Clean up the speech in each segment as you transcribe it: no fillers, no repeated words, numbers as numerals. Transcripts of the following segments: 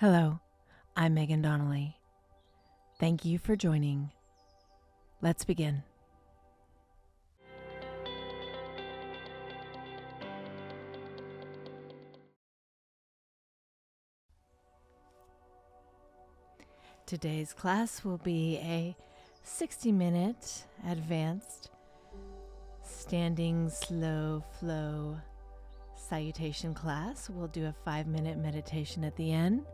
Hello, I'm Meghan Donnelly. Thank you for joining. Let's begin. Today's class will be a 60-minute advanced standing slow flow salutation class. We'll do a 5-minute meditation at the end,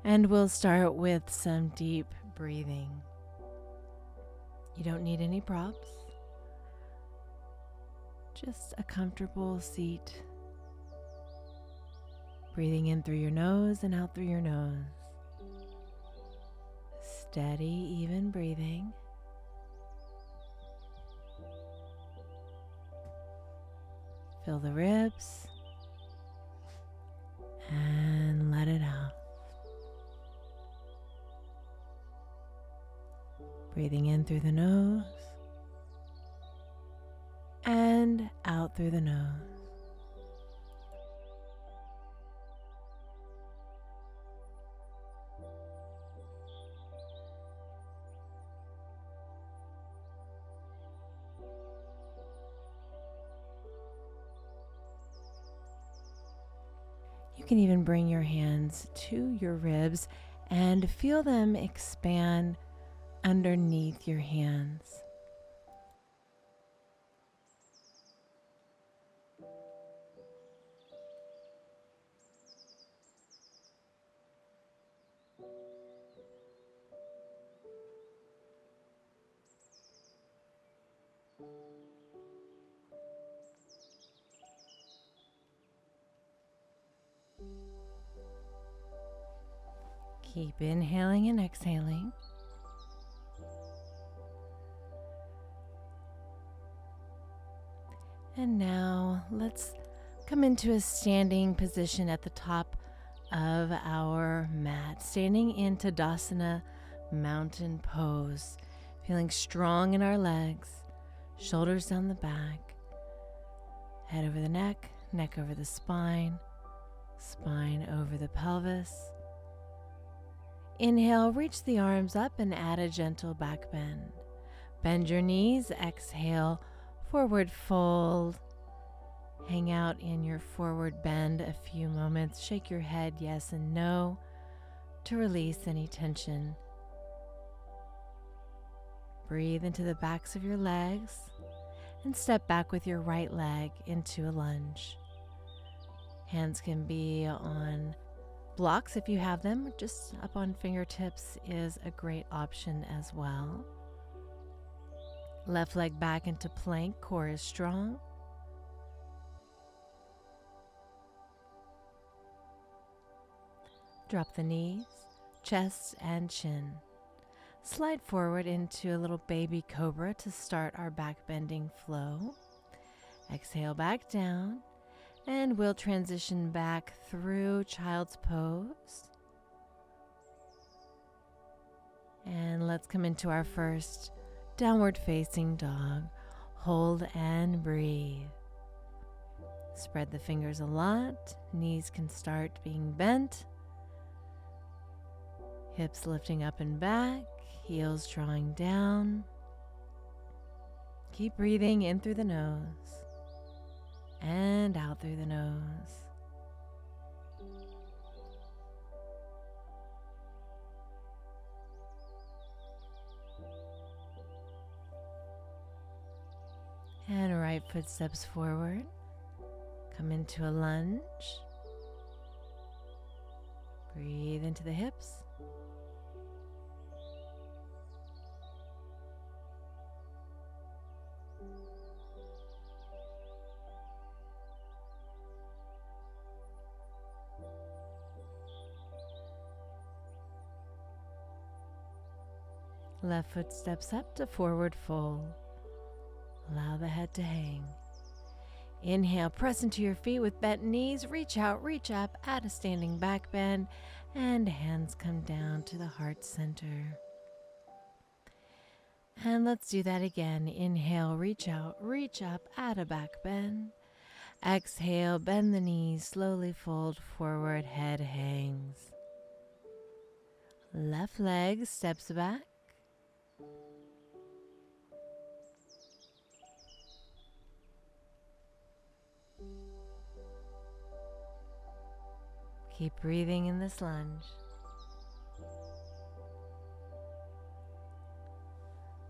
and we'll start with some deep breathing. You don't need any props, just a comfortable seat. Breathing in through your nose and out through your nose. Steady, even breathing. Fill the ribs and let it out. Breathing in through the nose and out through the nose. You can even bring your hands to your ribs and feel them expand underneath your hands. Keep inhaling and exhaling. And now let's come into a standing position at the top of our mat, standing in Tadasana mountain pose, feeling strong in our legs, shoulders down the back, head over the neck, neck over the spine, spine over the pelvis. Inhale, reach the arms up and add a gentle back bend. Bend your knees, exhale, forward fold. Hang out in your forward bend a few moments. Shake your head yes and no to release any tension. Breathe into the backs of your legs and step back with your right leg into a lunge. Hands can be on blocks if you have them, just up on fingertips is a great option as well. Left leg back into plank, core is strong. Drop the knees, chest and chin. Slide forward into a little baby cobra to start our back bending flow. Exhale back down. And we'll transition back through child's pose. And let's come into our first downward facing dog. Hold and breathe. Spread the fingers a lot. Knees can start being bent. Hips lifting up and back. Heels drawing down. Keep breathing in through the nose and out through the nose. And right foot steps forward. Come into a lunge. Breathe into the hips. Left foot steps up to forward fold. Allow the head to hang. Inhale, press into your feet with bent knees. Reach out, reach up, add a standing back bend, and hands come down to the heart center. And let's do that again. Inhale, reach out, reach up, add a back bend. Exhale, bend the knees, slowly fold forward, head hangs. Left leg steps back. Keep breathing in this lunge.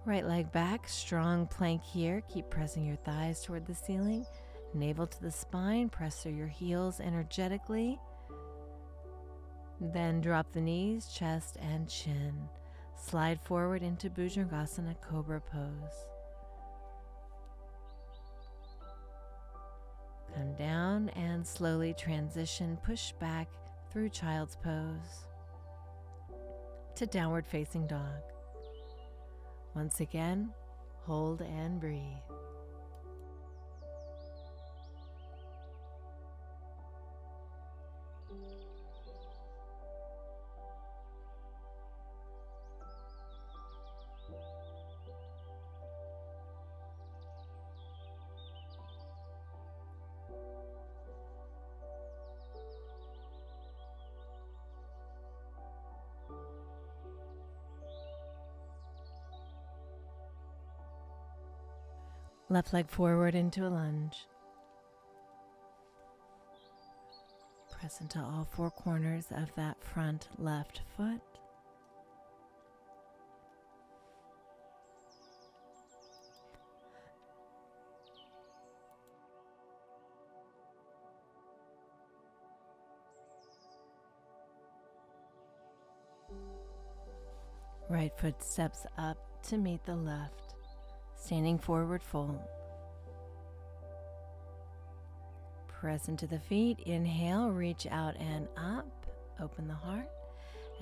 Right leg back, strong plank here. Keep pressing your thighs toward the ceiling. Navel to the spine, press through your heels energetically. Then drop the knees, chest, and chin. Slide forward into Bhujangasana Cobra pose. Come down and slowly transition, push back through Child's Pose to Downward Facing Dog. Once again, hold and breathe. Left leg forward into a lunge. Press into all four corners of that front left foot. Right foot steps up to meet the left. Standing forward fold. Press into the feet. Inhale, reach out and up. Open the heart.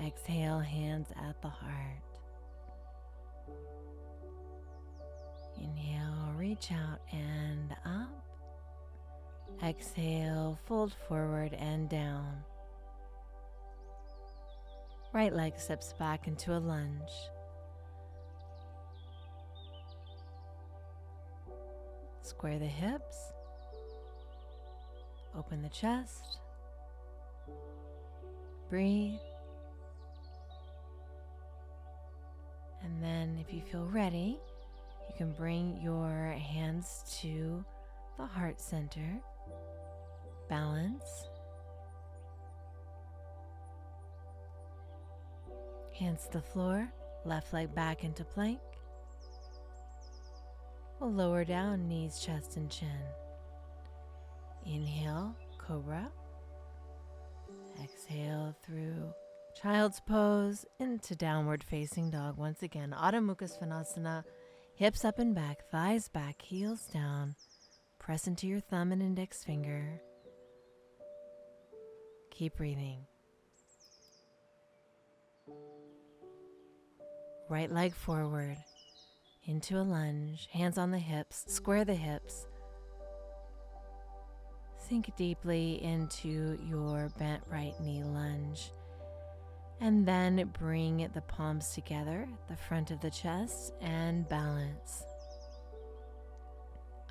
Exhale, hands at the heart. Inhale, reach out and up. Exhale, fold forward and down. Right leg steps back into a lunge. Square the hips, open the chest, breathe, and then if you feel ready, you can bring your hands to the heart center, balance, hands to the floor, left leg back into plank. We'll lower down, knees, chest, and chin. Inhale, Cobra. Exhale through Child's Pose into Downward Facing Dog. Once again, Adho Mukha Svanasana. Hips up and back, thighs back, heels down. Press into your thumb and index finger. Keep breathing. Right leg forward. Into a lunge, hands on the hips, square the hips. Sink deeply into your bent right knee lunge. And then bring the palms together, the front of the chest, and balance.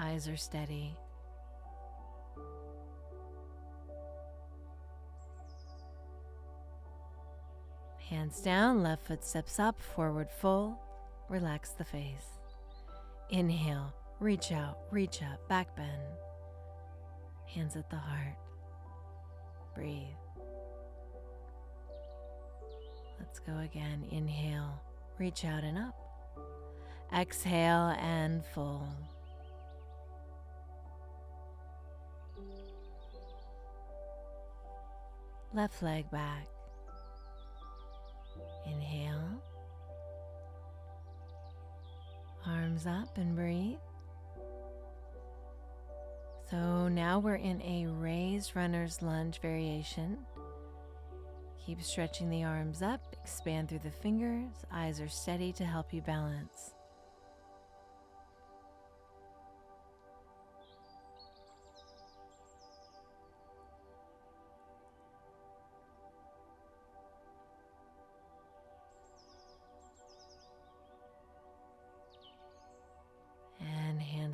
Eyes are steady. Hands down, left foot steps up, forward fold. Relax the face. Inhale, reach out, reach up, back bend. Hands at the heart. Breathe. Let's go again. Inhale, reach out and up. Exhale and fold. Left leg back. Inhale. Arms up and breathe. So now we're in a raised runner's lunge variation. Keep stretching the arms up, expand through the fingers. Eyes are steady to help you balance.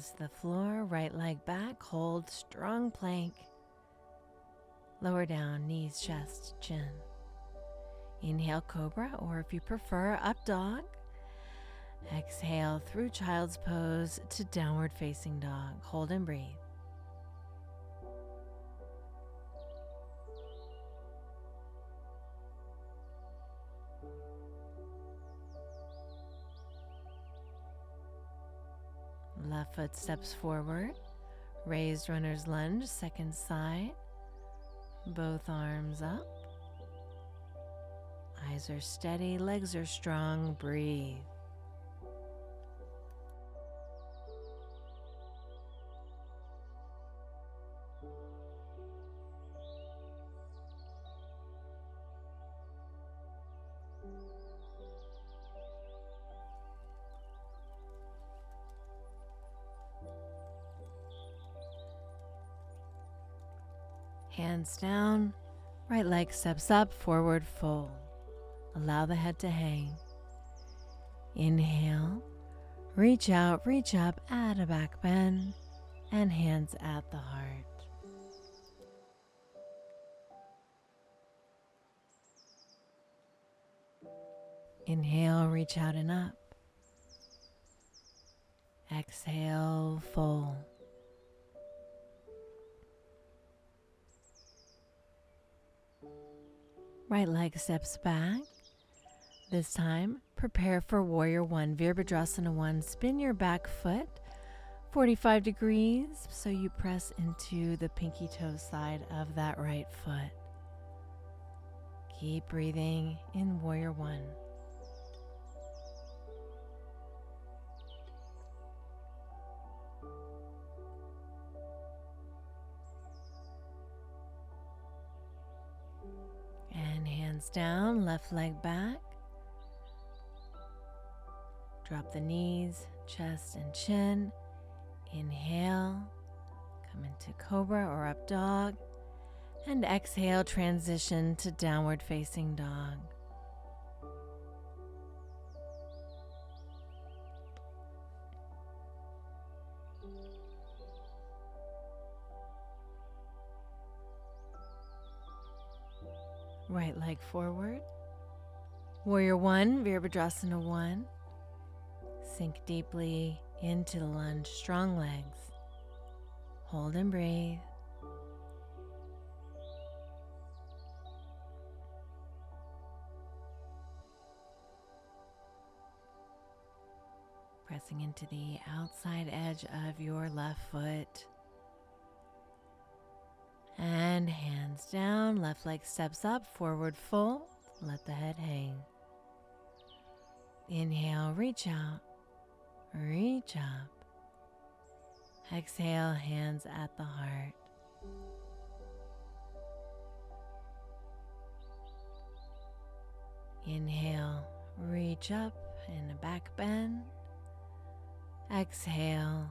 To the floor, right leg back, hold strong plank. Lower down, knees, chest, chin. Inhale, cobra, or if you prefer, up dog. Exhale through child's pose to downward facing dog. Hold and breathe. Left foot steps forward. Raised runner's lunge, second side. Both arms up. Eyes are steady, legs are strong. Breathe. Hands down, right leg steps up, forward fold. Allow the head to hang. Inhale, reach out, reach up, add a back bend, and hands at the heart. Inhale, reach out and up. Exhale, fold. Right leg steps back. This time, prepare for Warrior One, Virabhadrasana 1. Spin your back foot 45 degrees so you press into the pinky toe side of that right foot. Keep breathing in Warrior One. And hands down, left leg back. Drop the knees, chest and chin. Inhale, come into cobra or up dog. And exhale, transition to downward facing dog. Right leg forward. Warrior One, Virabhadrasana 1. Sink deeply into the lunge, strong legs. Hold and breathe. Pressing into the outside edge of your left foot. And hands down, left leg steps up, forward fold, let the head hang. Inhale, reach out, reach up. Exhale, hands at the heart. Inhale, reach up in a back bend. Exhale,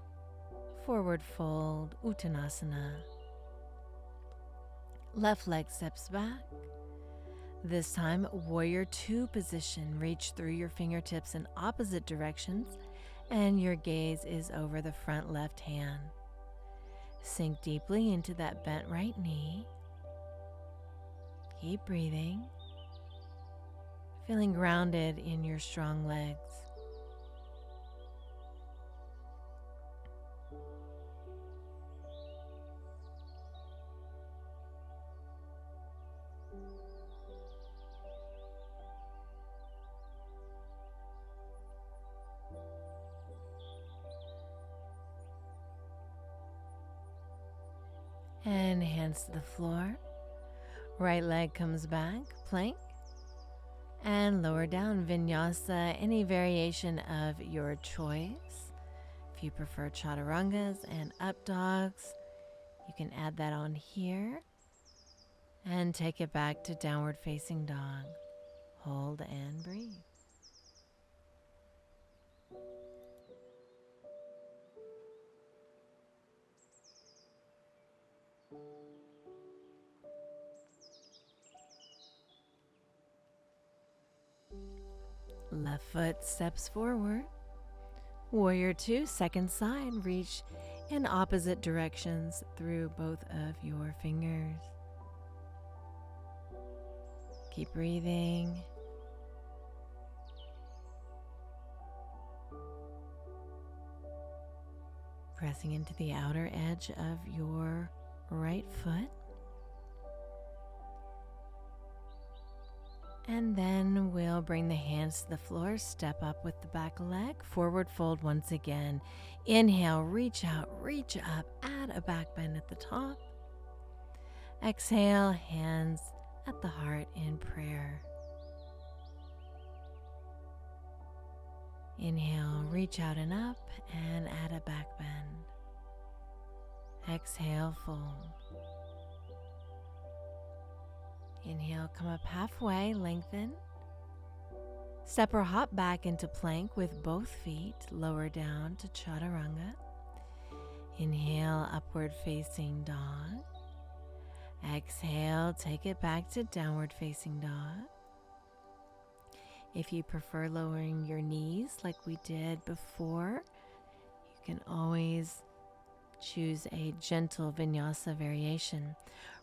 forward fold, Uttanasana. Left leg steps back. This time, Warrior Two position. Reach through your fingertips in opposite directions, and your gaze is over the front left hand. Sink deeply into that bent right knee. Keep breathing, feeling grounded in your strong legs. And hands to the floor. Right leg comes back, plank. And lower down, Vinyasa, any variation of your choice. If you prefer chaturangas and up dogs, you can add that on here. And take it back to downward facing dog. Hold and breathe. Left foot steps forward. Warrior Two, second side. Reach in opposite directions through both of your fingers. Keep breathing. Pressing into the outer edge of your right foot. And then we'll bring the hands to the floor, step up with the back leg, forward fold once again. Inhale, reach out, reach up, add a back bend at the top. Exhale, hands at the heart in prayer. Inhale, reach out and up, and add a back bend. Exhale, fold. Inhale, come up halfway, lengthen. Step or hop back into plank with both feet, lower down to chaturanga. Inhale, upward facing dog. Exhale, take it back to downward facing dog. If you prefer lowering your knees like we did before, you can always choose a gentle vinyasa variation.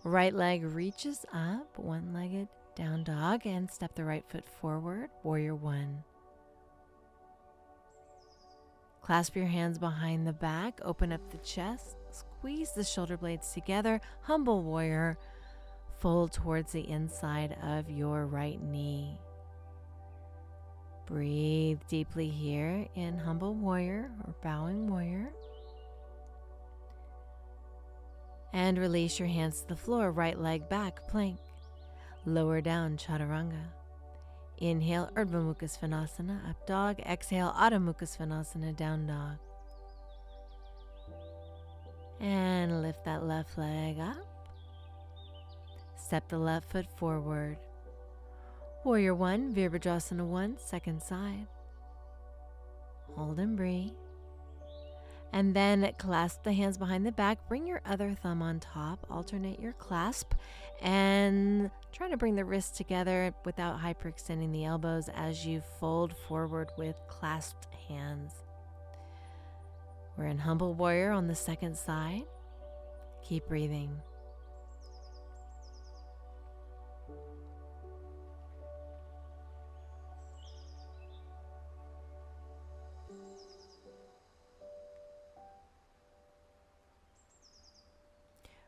Right leg reaches up, one-legged down dog, and step the right foot forward, warrior one. Clasp your hands behind the back, open up the chest, squeeze the shoulder blades together, humble warrior, fold towards the inside of your right knee. Breathe deeply here in humble warrior or bowing warrior. And release your hands to the floor, right leg back, plank. Lower down, chaturanga. Inhale, Urdhva Mukha Svanasana, up dog. Exhale, Adho Mukha Svanasana, down dog. And lift that left leg up. Step the left foot forward. Warrior one, Virabhadrasana one, second side. Hold and breathe. And then clasp the hands behind the back. Bring your other thumb on top. Alternate your clasp. And try to bring the wrists together without hyperextending the elbows as you fold forward with clasped hands. We're in humble warrior on the second side. Keep breathing.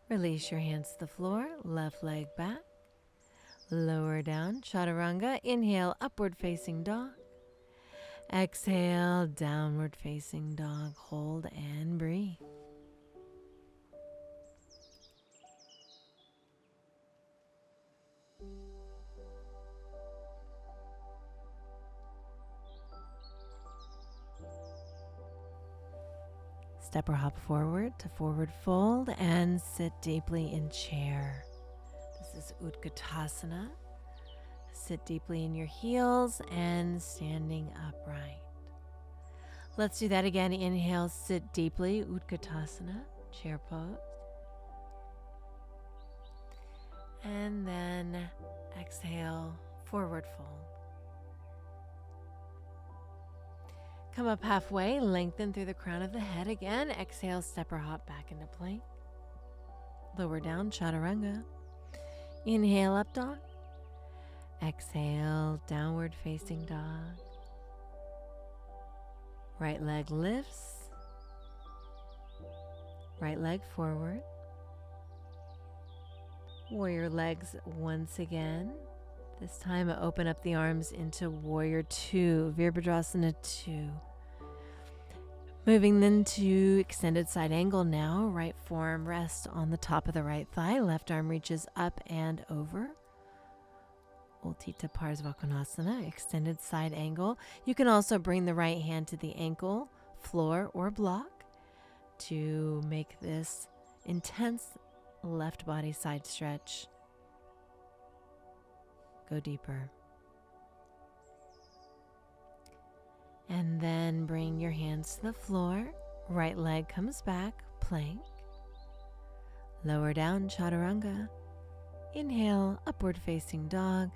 Release your hands to the floor, left leg back, lower down, chaturanga. Inhale, upward facing dog. Exhale, downward facing dog. Hold and breathe. Step or hop forward to forward fold and sit deeply in chair. This is Utkatasana. Sit deeply in your heels and standing upright. Let's do that again. Inhale, sit deeply, Utkatasana, chair pose. And then exhale, forward fold. Come up halfway, lengthen through the crown of the head again. Exhale, step or hop back into plank. Lower down, chaturanga. Inhale, up dog. Exhale, downward facing dog. Right leg lifts. Right leg forward. Warrior legs once again. This time open up the arms into warrior two, Virabhadrasana 2. Moving then to extended side angle now. Right forearm rests on the top of the right thigh. Left arm reaches up and over. Uttita Parsvakonasana, extended side angle. You can also bring the right hand to the ankle, floor, or block to make this intense left body side stretch go deeper. And then bring your hands to the floor. Right leg comes back, plank. Lower down, chaturanga. Inhale, upward facing dog.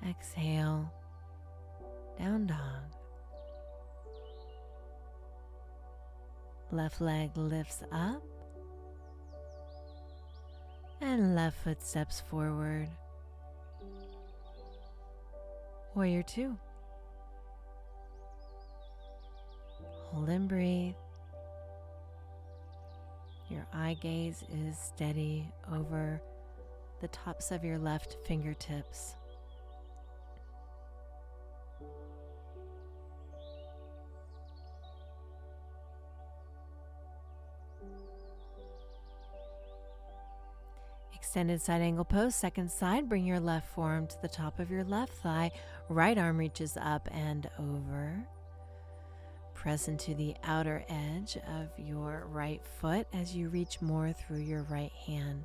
Exhale, down dog. Left leg lifts up. And left foot steps forward. Warrior 2. Hold and breathe. Your eye gaze is steady over the tops of your left fingertips. Extended side angle pose, second side. Bring your left forearm to the top of your left thigh. Right arm reaches up and over. Press into the outer edge of your right foot as you reach more through your right hand.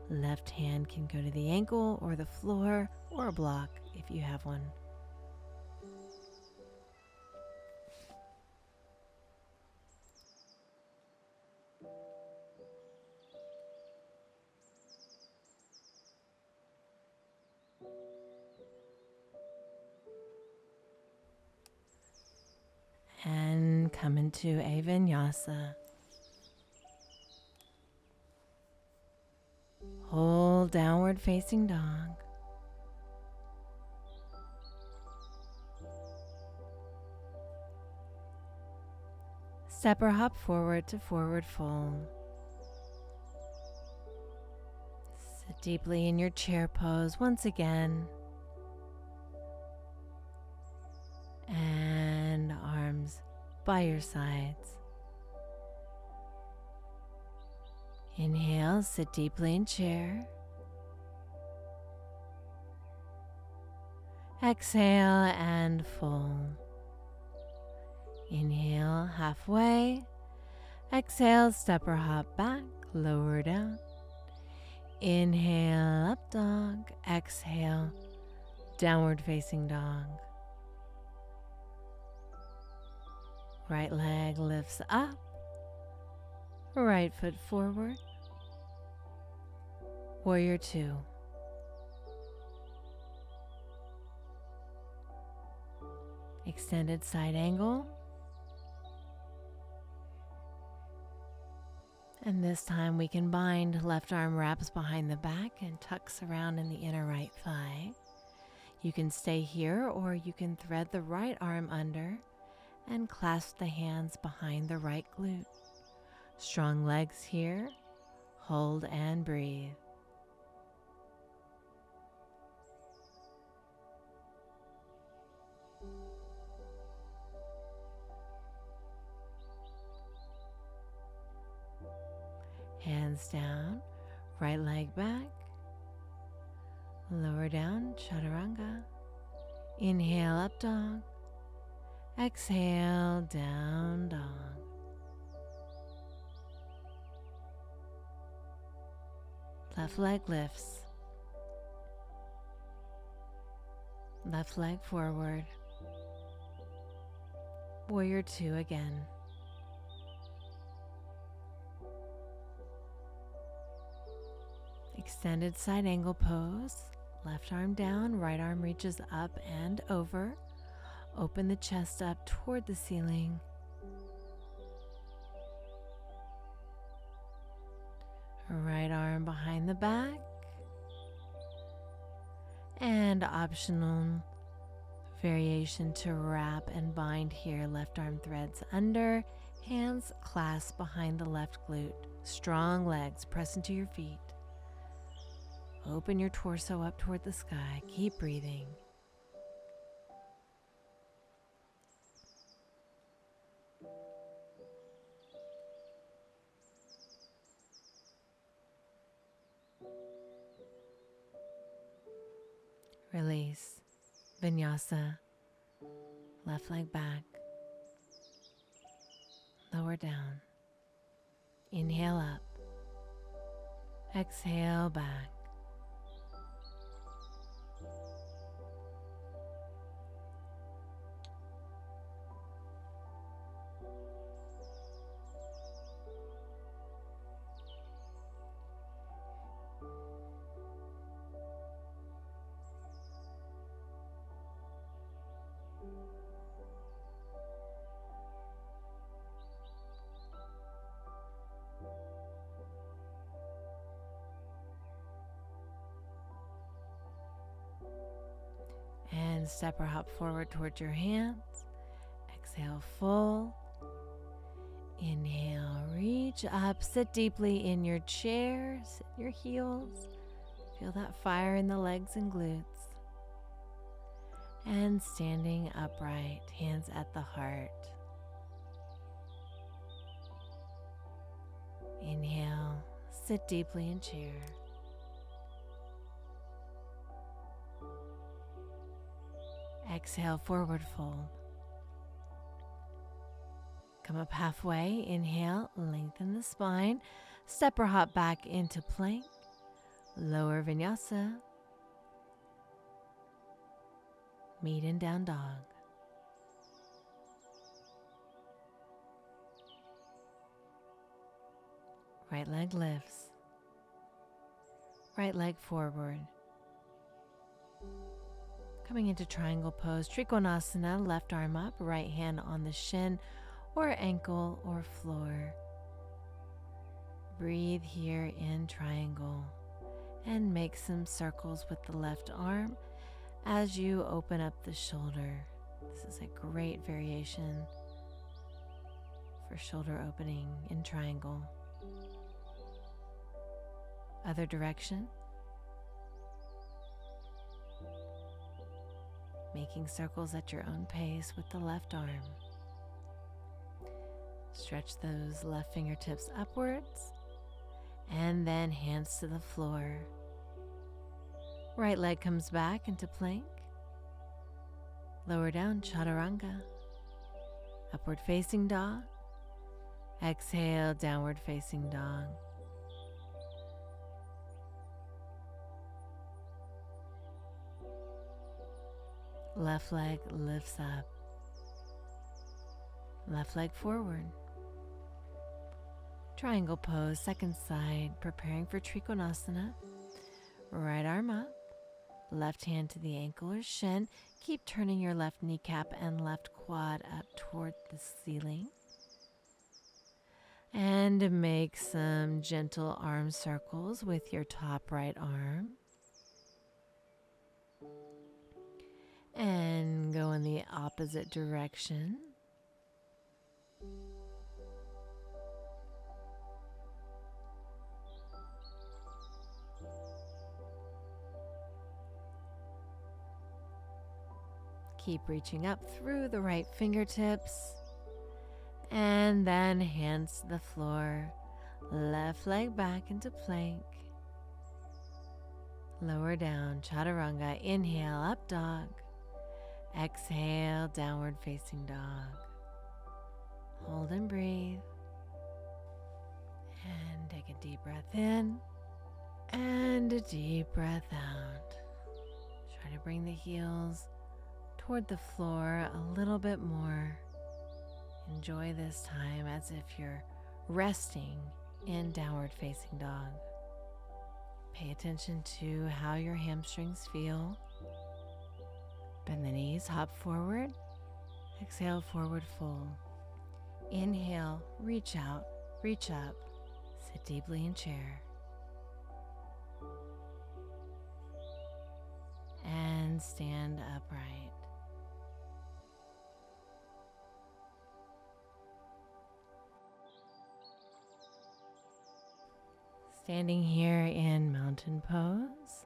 Left hand can go to the ankle or the floor or a block if you have one. And come into a Vinyasa. Hold downward facing dog. Step or hop forward to forward fold. Sit deeply in your chair pose once again. And arms by your sides. Inhale, sit deeply in chair. Exhale and fold. Inhale, halfway. Exhale, step or hop back, lower down. Inhale, up dog. Exhale, downward facing dog. Right leg lifts up. Right foot forward. Warrior 2. Extended side angle. And this time we can bind. Left arm wraps behind the back and tucks around in the inner right thigh. You can stay here or you can thread the right arm under and clasp the hands behind the right glute. Strong legs here. Hold and breathe. Hands down, right leg back. Lower down, chaturanga. Inhale, up dog. Exhale, down dog. Left leg lifts. Left leg forward. Warrior 2 again. Extended side angle pose. Left arm down, right arm reaches up and over. Open the chest up toward the ceiling. Right arm behind the back. And optional variation to wrap and bind here. Left arm threads under. Hands clasp behind the left glute. Strong legs press into your feet. Open your torso up toward the sky. Keep breathing. Release. Vinyasa. Left leg back. Lower down. Inhale up. Exhale back. And step or hop forward towards your hands. Exhale, fold. Inhale, reach up, sit deeply in your chair, sit your heels. Feel that fire in the legs and glutes. And standing upright, hands at the heart. Inhale, sit deeply in chair. Exhale, forward fold. Come up halfway, inhale, lengthen the spine. Step or hop back into plank. Lower Vinyasa. Meet in down dog. Right leg lifts. Right leg forward. Coming into triangle pose, Trikonasana, left arm up, right hand on the shin or ankle or floor. Breathe here in triangle and make some circles with the left arm as you open up the shoulder. This is a great variation for shoulder opening in triangle. Other direction. Making circles at your own pace with the left arm. Stretch those left fingertips upwards and then hands to the floor. Right leg comes back into plank. Lower down, chaturanga. Upward facing dog. Exhale, downward facing dog. Left leg lifts up. Left leg forward. Triangle pose, second side, preparing for Trikonasana. Right arm up. Left hand to the ankle or shin. Keep turning your left kneecap and left quad up toward the ceiling. And make some gentle arm circles with your top right arm. And go in the opposite direction. Keep reaching up through the right fingertips. And then hands to the floor. Left leg back into plank. Lower down, chaturanga. Inhale, up dog. Exhale, downward facing dog. Hold and breathe. And take a deep breath in. And a deep breath out. Try to bring the heels toward the floor a little bit more. Enjoy this time as if you're resting in downward facing dog. Pay attention to how your hamstrings feel. Bend the knees, hop forward. Exhale, forward fold. Inhale, reach out, reach up. Sit deeply in chair. And stand upright. Standing here in mountain pose,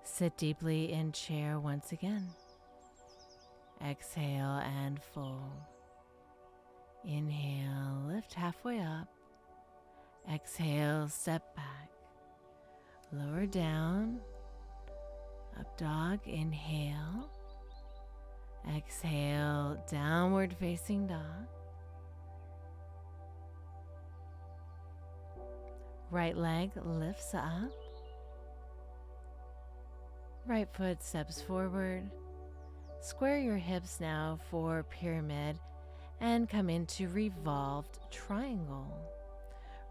sit deeply in chair once again. Exhale and fold. Inhale, lift halfway up. Exhale, step back. Lower down. Up dog, inhale. Exhale, downward facing dog. Right leg lifts up. Right foot steps forward. Square your hips now for pyramid and come into revolved triangle.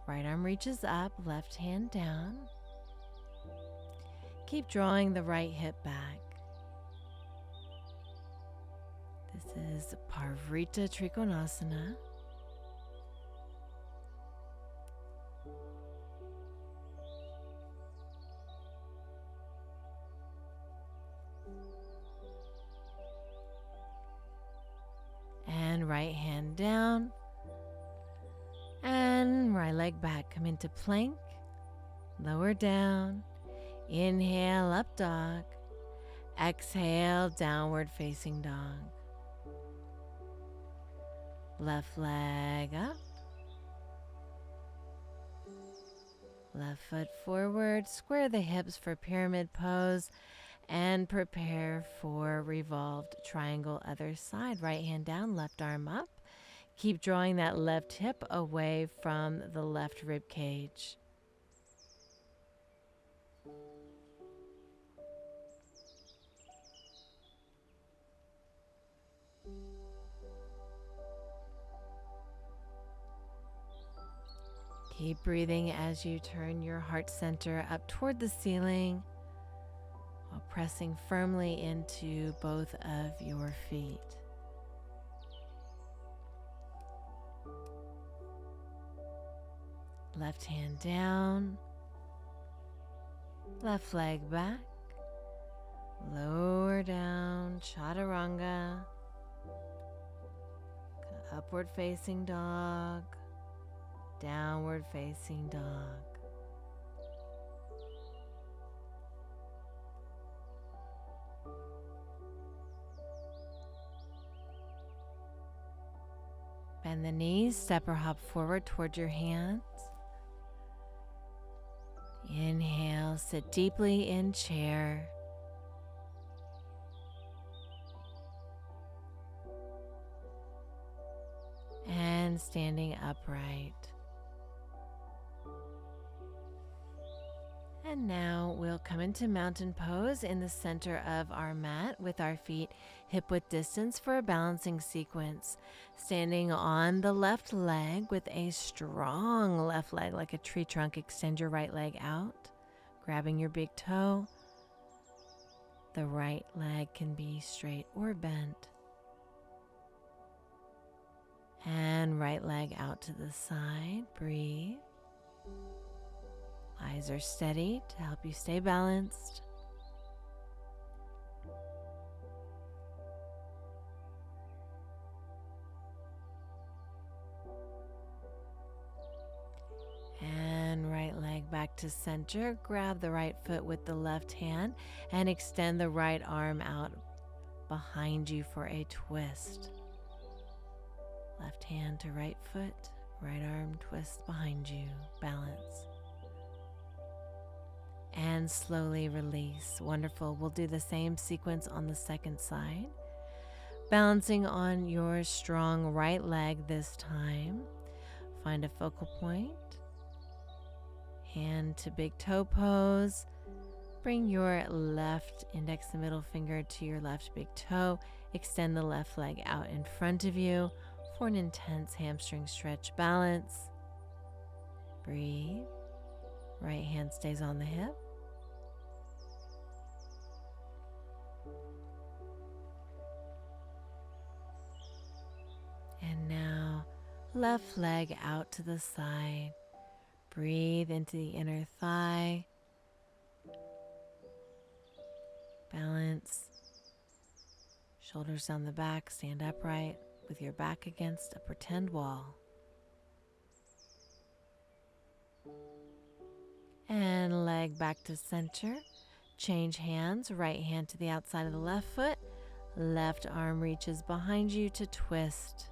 Right arm reaches up, left hand down. Keep drawing the right hip back. This is Parvrita Trikonasana. And right hand down. And right leg back. Come into plank. Lower down. Inhale, up dog. Exhale, downward facing dog. Left leg up. Left foot forward. Square the hips for pyramid pose. And prepare for revolved triangle other side. Right hand down, left arm up. Keep drawing that left hip away from the left rib cage. Keep breathing as you turn your heart center up toward the ceiling while pressing firmly into both of your feet. Left hand down, left leg back, lower down, chaturanga, upward facing dog, downward facing dog. Bend the knees, step or hop forward toward your hands. Inhale, sit deeply in chair. And standing upright. And now we'll come into mountain pose in the center of our mat with our feet hip width distance for a balancing sequence. Standing on the left leg with a strong left leg like a tree trunk, extend your right leg out, grabbing your big toe. The right leg can be straight or bent. And right leg out to the side, breathe. Eyes are steady to help you stay balanced. And right leg back to center. Grab the right foot with the left hand and extend the right arm out behind you for a twist. Left hand to right foot, right arm twist behind you. Balance. And slowly release. Wonderful. We'll do the same sequence on the second side. Balancing on your strong right leg this time. Find a focal point. Hand to big toe pose. Bring your left index and middle finger to your left big toe. Extend the left leg out in front of you for an intense hamstring stretch. Balance. Breathe. Right hand stays on the hip. And now, left leg out to the side. Breathe into the inner thigh. Balance. Shoulders down the back, stand upright with your back against a pretend wall. And leg back to center. Change hands, right hand to the outside of the left foot. Left arm reaches behind you to twist.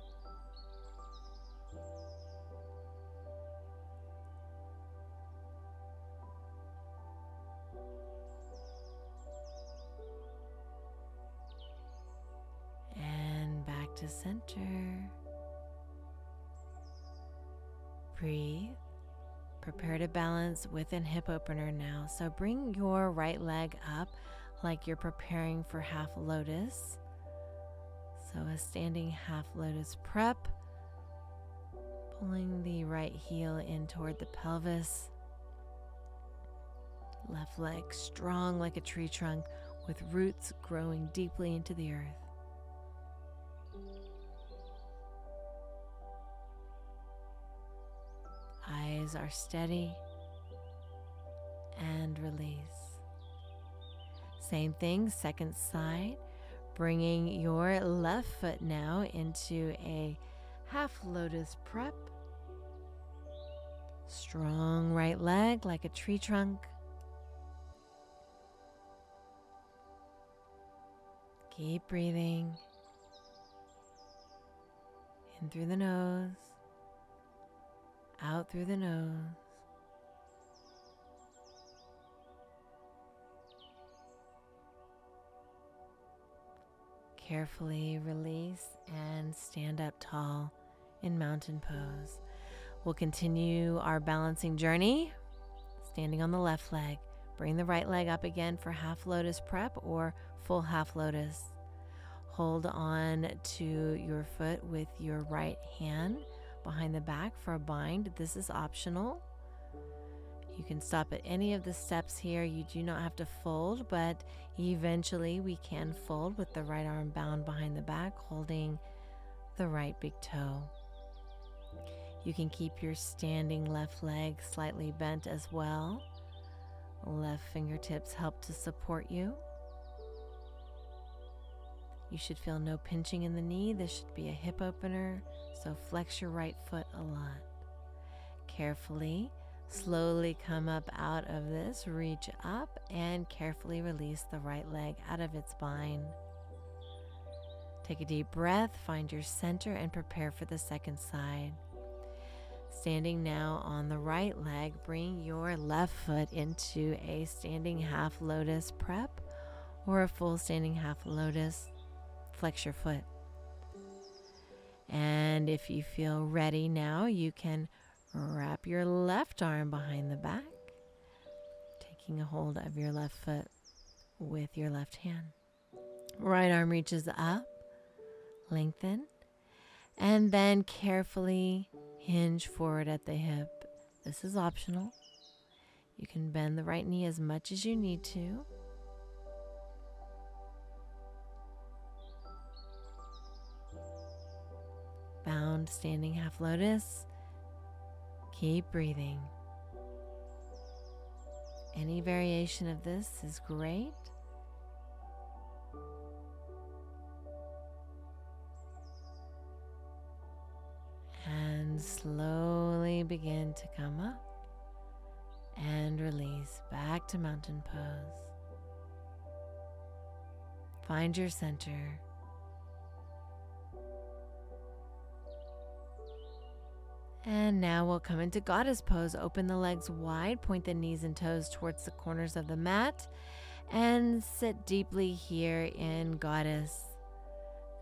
And back to center. Breathe. Prepare to balance with an hip opener now. So bring your right leg up like you're preparing for half lotus. So a standing half lotus prep. Pulling the right heel in toward the pelvis. Left leg strong like a tree trunk with roots growing deeply into the earth. Eyes are steady and release. Same thing, second side. Bringing your left foot now into a half lotus prep. Strong right leg like a tree trunk. Keep breathing. In through the nose, out through the nose. Carefully release and stand up tall in mountain pose. We'll continue our balancing journey. Standing on the left leg, bring the right leg up again for half lotus prep or full half lotus. Hold on to your foot with your right hand behind the back for a bind. This is optional. You can stop at any of the steps here. You do not have to fold, but eventually we can fold with the right arm bound behind the back, holding the right big toe. You can keep your standing left leg slightly bent as well. Left fingertips help to support you. You should feel no pinching in the knee. This should be a hip opener, so flex your right foot a lot. Carefully, slowly come up out of this, reach up, and carefully release the right leg out of its bind. Take a deep breath, find your center, and prepare for the second side. Standing now on the right leg, bring your left foot into a standing half lotus prep or a full standing half lotus. Flex your foot. And if you feel ready now, you can wrap your left arm behind the back, taking a hold of your left foot with your left hand. Right arm reaches up, lengthen, and then carefully hinge forward at the hip. This is optional. You can bend the right knee as much as you need to. Bound standing half lotus. Keep breathing. Any variation of this is great. And slowly begin to come up and release back to mountain pose. Find your center. And now we'll come into goddess pose. Open the legs wide, point the knees and toes towards the corners of the mat, and sit deeply here in goddess.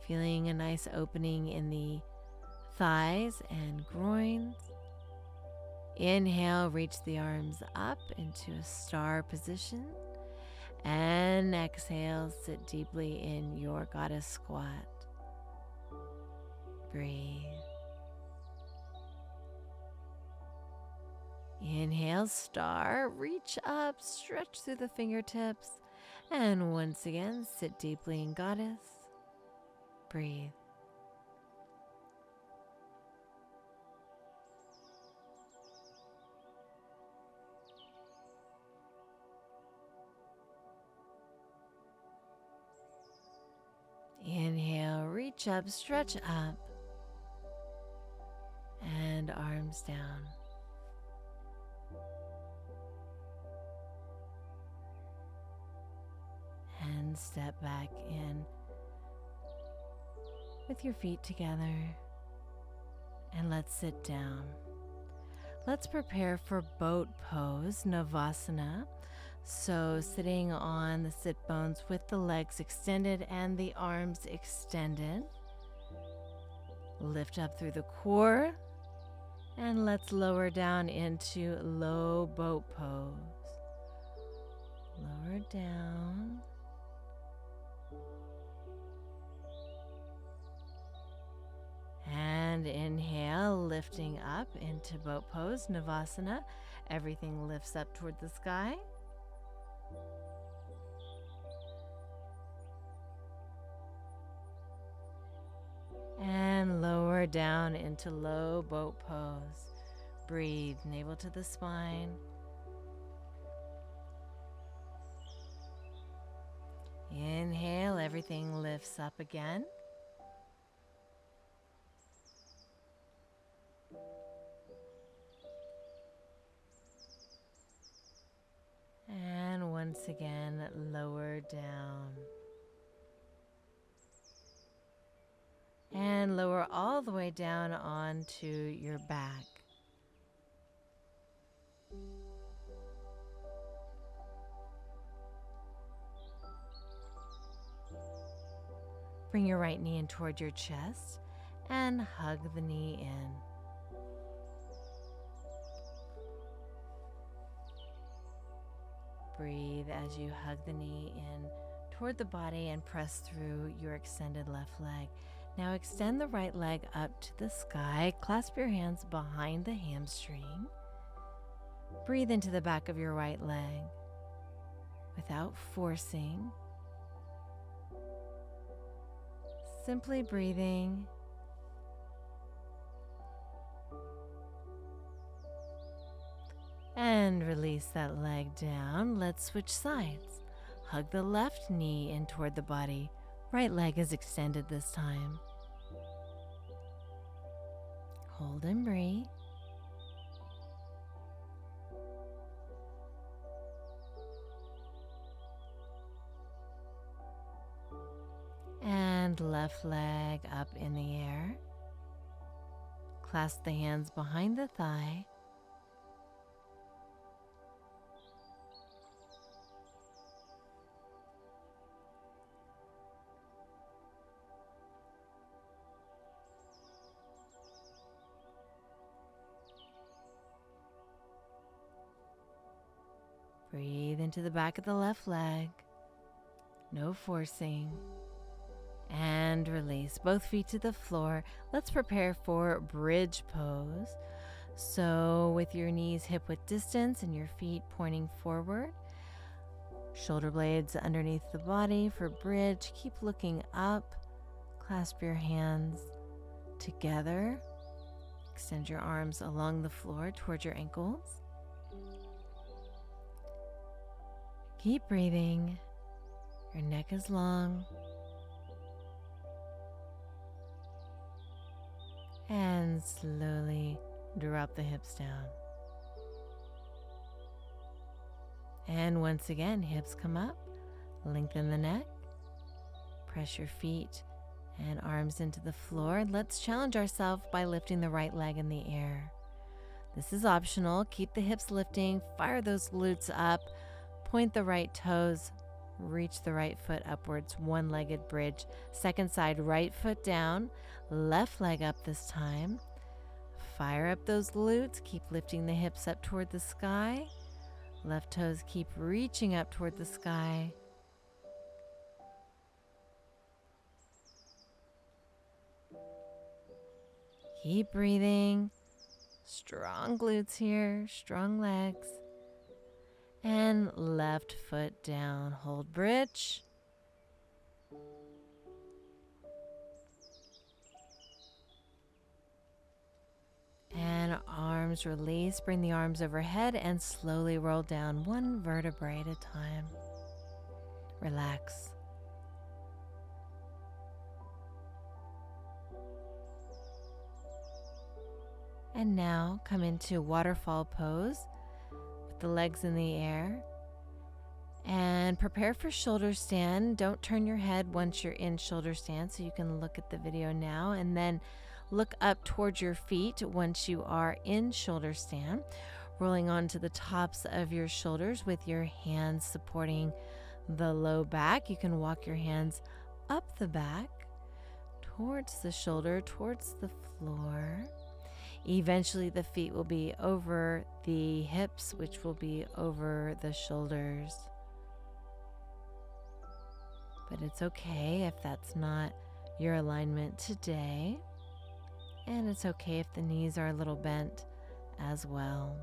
Feeling a nice opening in the thighs and groins. Inhale, reach the arms up into a star position. And exhale, sit deeply in your goddess squat. Breathe. Inhale, star, reach up, stretch through the fingertips, and once again, sit deeply in goddess. Breathe. Inhale, reach up, stretch up, and arms down. And step back in with your feet together, and let's sit down. Let's prepare for boat pose, Navasana. So sitting on the sit bones with the legs extended and the arms extended. Lift up through the core, and let's lower down into low boat pose. Lower down. And inhale, lifting up into boat pose, Navasana. Everything lifts up toward the sky. And lower down into low boat pose. Breathe, navel to the spine. Inhale, everything lifts up again. And once again, lower down. And lower all the way down onto your back. Bring your right knee in toward your chest and hug the knee in. Breathe as you hug the knee in toward the body and press through your extended left leg. Now extend the right leg up to the sky. Clasp your hands behind the hamstring. Breathe into the back of your right leg without forcing. Simply breathing. And release that leg down. Let's switch sides. Hug the left knee in toward the body. Right leg is extended this time. Hold and breathe. And left leg up in the air. Clasp the hands behind the thigh. Breathe into the back of the left leg. No forcing. And release both feet to the floor. Let's prepare for bridge pose. So with your knees hip width distance and your feet pointing forward. Shoulder blades underneath the body for bridge. Keep looking up. Clasp your hands together. Extend your arms along the floor towards your ankles. Keep breathing. Your neck is long. And slowly drop the hips down. And once again, hips come up. Lengthen the neck. Press your feet and arms into the floor. Let's challenge ourselves by lifting the right leg in the air. This is optional. Keep the hips lifting. Fire those glutes up. Point the right toes. Reach the right foot upwards, one-legged bridge. Second side, right foot down, left leg up this time. Fire up those glutes, keep lifting the hips up toward the sky. Left toes keep reaching up toward the sky. Keep breathing. Strong glutes here, strong legs. And left foot down, hold bridge. And arms release, bring the arms overhead and slowly roll down one vertebrae at a time. Relax. And now come into waterfall pose. The legs in the air, and prepare for shoulder stand. Don't turn your head once you're in shoulder stand, so you can look at the video now, and then look up towards your feet once you are in shoulder stand, rolling onto the tops of your shoulders with your hands supporting the low back. You can walk your hands up the back towards the shoulder, towards the floor. Eventually the feet will be over the hips, which will be over the shoulders. But it's okay if that's not your alignment today. And it's okay if the knees are a little bent as well.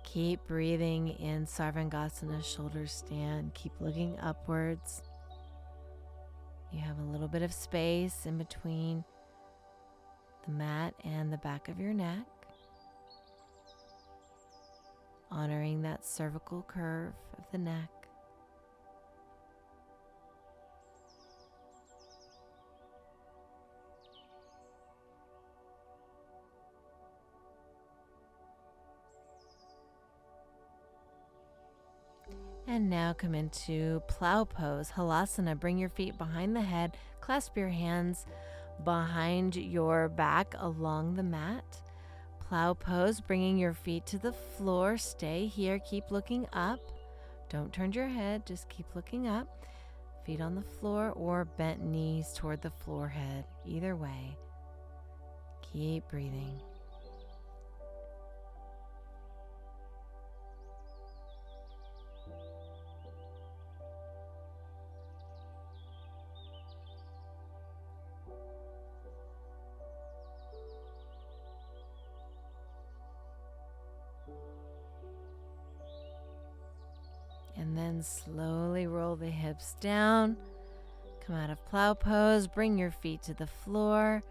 Keep breathing in Sarvangasana shoulder stand. Keep looking upwards. You have a little bit of space in between the mat and the back of your neck, honoring that cervical curve of the neck. And now come into plow pose, halasana. Bring your feet behind the head, clasp your hands behind your back along the mat. Plow pose, bringing your feet to the floor. Stay here, keep looking up. Don't turn your head, just keep looking up. Feet on the floor or bent knees toward the floor head. Either way, keep breathing. And then slowly roll the hips down. Come out of plow pose. Bring your feet to the floor.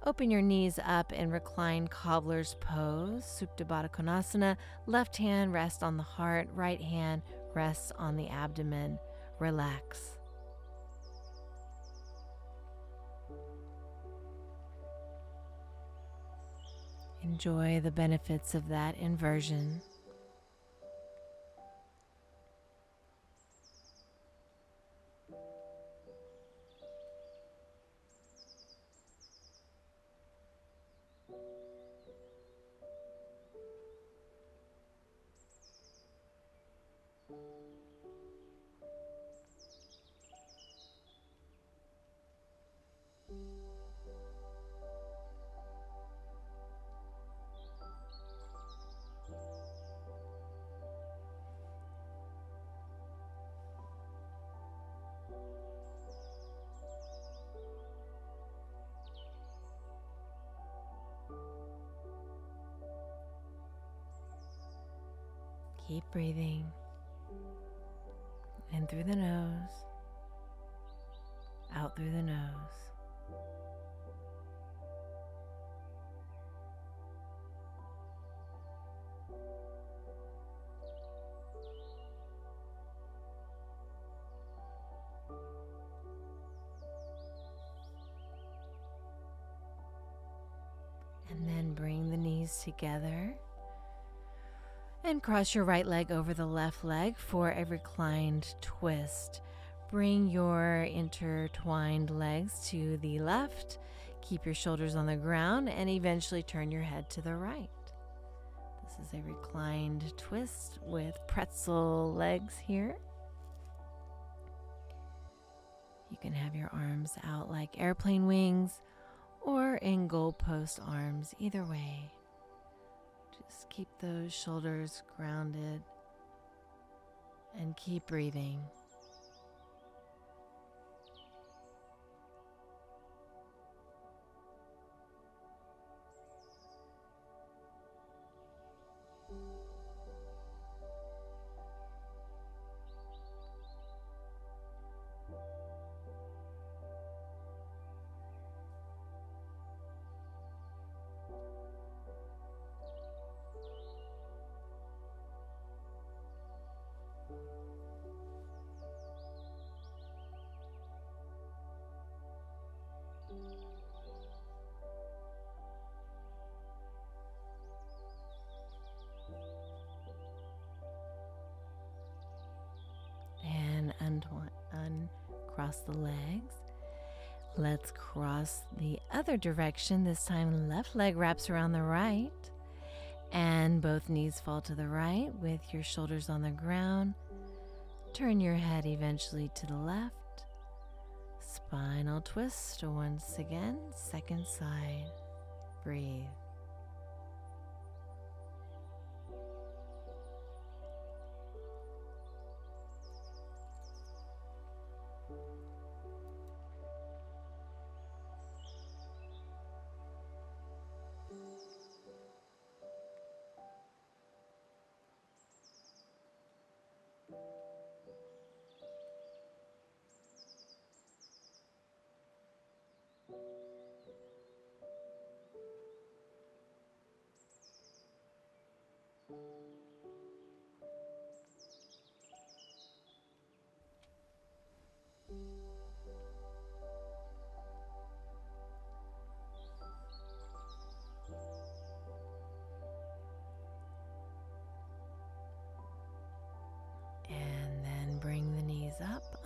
Open your knees up in reclined cobbler's pose. Supta Baddha Konasana. Left hand rests on the heart. Right hand rests on the abdomen. Relax. Enjoy the benefits of that inversion. Keep breathing in through the nose, out through the nose. And then bring the knees together. And cross your right leg over the left leg for a reclined twist. Bring your intertwined legs to the left. Keep your shoulders on the ground and eventually turn your head to the right. This is a reclined twist with pretzel legs here. You can have your arms out like airplane wings or in goalpost arms, either way. Just keep those shoulders grounded and keep breathing. Uncross the legs. Let's cross the other direction. This time left leg wraps around the right and both knees fall to the right with your shoulders on the ground. Turn your head eventually to the left. Spinal twist once again. Second side. Breathe.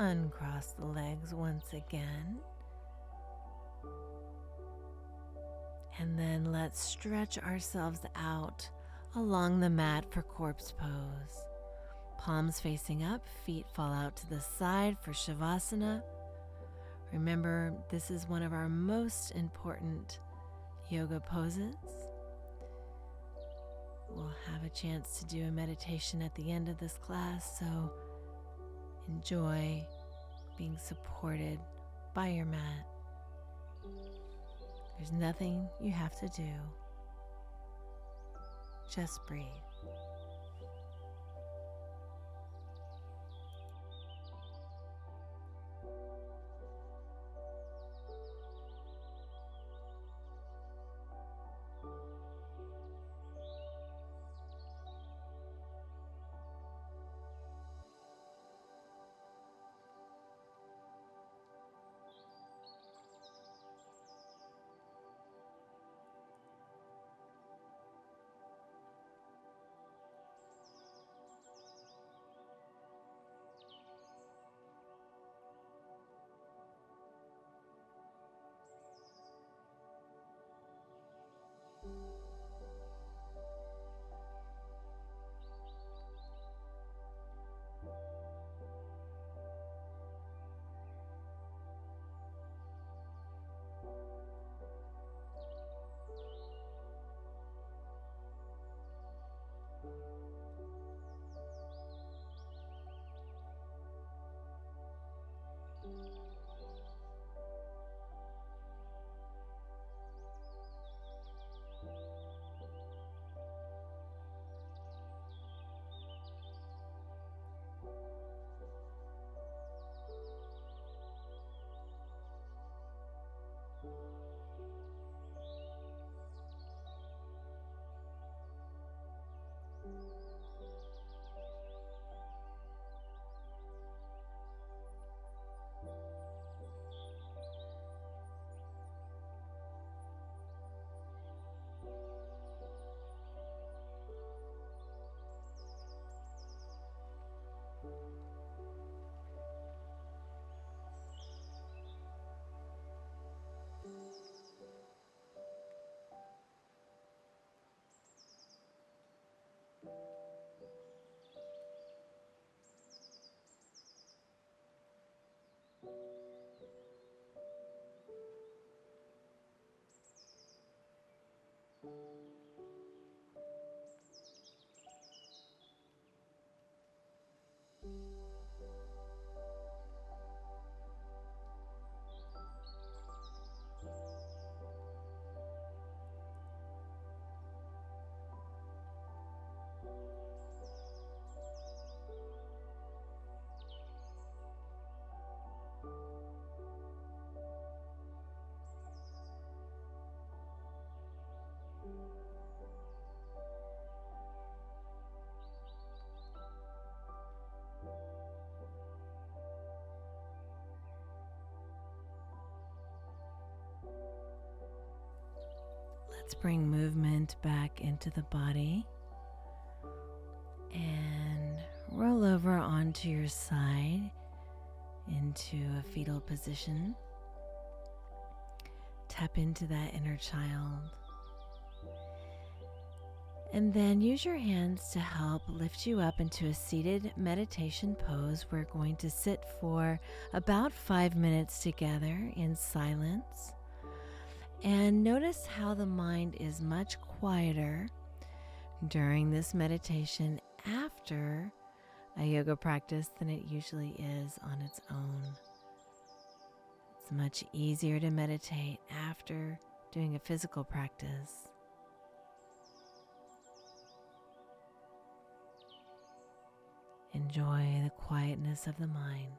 Uncross the legs once again. And then let's stretch ourselves out along the mat for corpse pose. Palms facing up, feet fall out to the side for Shavasana. Remember, this is one of our most important yoga poses. We'll have a chance to do a meditation at the end of this class, so enjoy being supported by your mat. There's nothing you have to do. Just breathe. Let's bring movement back into the body and roll over onto your side into a fetal position. Tap into that inner child. And then use your hands to help lift you up into a seated meditation pose. We're going to sit for about 5 minutes together in silence. And notice how the mind is much quieter during this meditation after a yoga practice than it usually is on its own. It's much easier to meditate after doing a physical practice. Enjoy the quietness of the mind.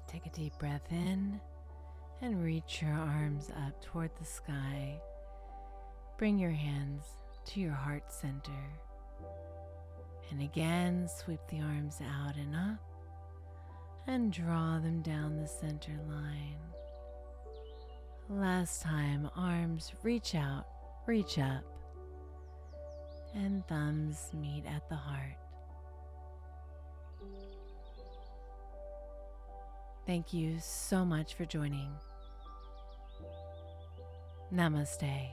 Take a deep breath in and reach your arms up toward the sky. Bring your hands to your heart center. And again, sweep the arms out and up and draw them down the center line. Last time, arms reach out, reach up, and thumbs meet at the heart. Thank you so much for joining. Namaste.